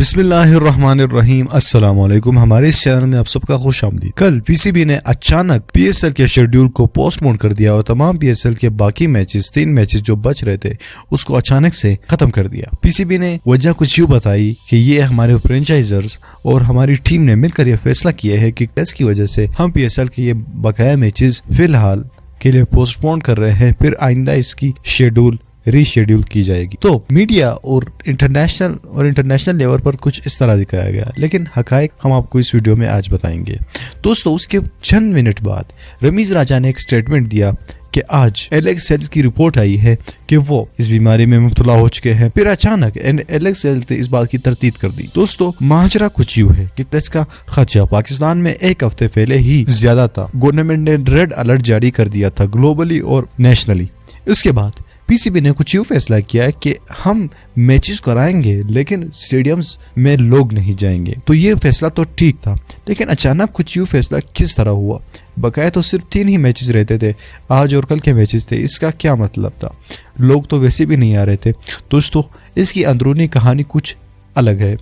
بسم اللہ الرحمن الرحیم، السلام علیکم۔ ہمارے اس چینل میں آپ سب کا خوش آمدید۔ کل پی سی بی نے اچانک پی ایس ایل کے شیڈیول کو پوسٹ پون کر دیا اور تمام پی ایس ایل کے باقی میچز 3 میچز جو بچ رہے تھے اس کو اچانک سے ختم کر دیا۔ پی سی بی نے وجہ کچھ یوں بتائی کہ یہ ہمارے فرینچائزرز اور ہماری ٹیم نے مل کر یہ فیصلہ کیا ہے کہ ٹیسٹ کی وجہ سے ہم پی ایس ایل کے یہ بقایا میچز فی الحال کے لیے پوسٹ پون کر رہے ہیں، پھر آئندہ اس کی شیڈول ری شیڈیول کی جائے گی۔ تو میڈیا اور انٹرنیشنل لیول پر کچھ اس طرح دکھایا گیا، لیکن حقائق ہم آپ کو اس ویڈیو میں آج بتائیں گے۔ دوستو، اس کے چند منٹ بعد رمیز راجہ نے ایک سٹیٹمنٹ دیا کہ آج ایلیکس ہیلز کی رپورٹ آئی ہے کہ وہ اس بیماری میں مبتلا ہو چکے ہیں۔ پھر اچانک ایلیکس ہیلز نے اس بات کی تردید کر دی۔ دوستو، ماجرا کچھ یوں ہے کہ ٹیسٹ کا خدشہ پاکستان میں ایک ہفتے پہلے ہی زیادہ تھا۔ گورنمنٹ نے ریڈ الرٹ جاری کر دیا تھا گلوبلی اور نیشنلی۔ اس کے بعد پی سی بی نے کچھ یوں فیصلہ کیا کہ ہم میچز کرائیں گے لیکن اسٹیڈیمز میں لوگ نہیں جائیں گے۔ تو یہ فیصلہ تو ٹھیک تھا، لیکن اچانک کچھ یوں فیصلہ کس طرح ہوا؟ بقایا تو صرف 3 ہی میچز رہتے تھے، آج اور کل کے میچز تھے۔ اس کا کیا مطلب تھا؟ لوگ تو ویسے بھی نہیں آ رہے تھے۔ دوستو، اس کی اندرونی کہانی کچھ الگ ہے۔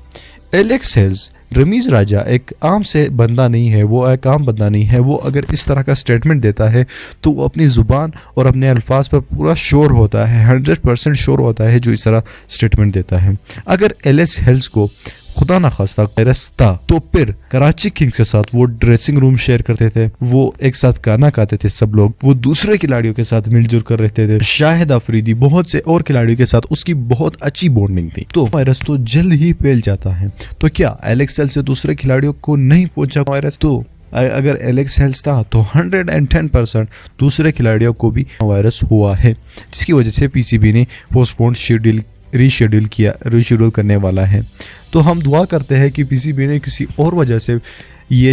ایلیکس ہیلز، رمیز راجہ ایک عام سے بندہ نہیں ہے، وہ ایک عام بندہ نہیں ہے۔ وہ اگر اس طرح کا سٹیٹمنٹ دیتا ہے تو وہ اپنی زبان اور اپنے الفاظ پر پورا شور ہوتا ہے، 100% شور ہوتا ہے جو اس طرح سٹیٹمنٹ دیتا ہے۔ اگر ایلیکس ہیلز کو خدا نخواستہ وائرس تھا تو پھر کراچی کنگز کے ساتھ وہ ڈریسنگ روم شیئر کرتے تھے، وہ ایک ساتھ کھانا کھاتے تھے، سب لوگ وہ دوسرے کھلاڑیوں کے ساتھ مل جل کر رہتے تھے۔ شاہد آفریدی بہت سے اور کھلاڑیوں کے ساتھ اس کی بہت اچھی بونڈنگ تھی، تو وائرس تو جلد ہی پھیل جاتا ہے۔ تو کیا ایلیکس ہیلز سے دوسرے کھلاڑیوں کو نہیں پہنچا وائرس؟ تو اگر ایلیکس ہیلز تھا تو 110% دوسرے کھلاڑیوں کو بھی وائرس ہوا ہے، جس کی وجہ سے پی سی بی نے پوسٹ پون ری شیڈول کرنے والا ہے۔ تو ہم دعا کرتے ہیں کہ پی سی بی نے کسی اور وجہ سے یہ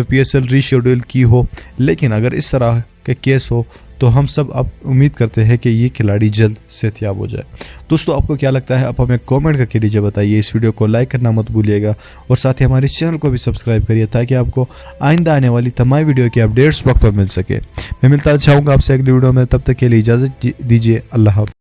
پی ایس ایل ری شیڈول کی ہو، لیکن اگر اس طرح کا کیس ہو تو ہم سب اب امید کرتے ہیں کہ یہ کھلاڑی جلد صحت یاب ہو جائے۔ دوستو، آپ کو کیا لگتا ہے؟ آپ ہمیں کامنٹ کر کے دیجیے، بتائیے۔ اس ویڈیو کو لائک کرنا مت بھولیے گا اور ساتھ ہی ہمارے چینل کو بھی سبسکرائب کریے تاکہ آپ کو آئندہ آنے والی تمام ویڈیو کی اپڈیٹس وقت پر مل سکے۔ میں ملتا چاہوں گا آپ سے اگلی ویڈیو میں، تب تک کے لیے اجازت دیجیے۔ اللہ حافظ۔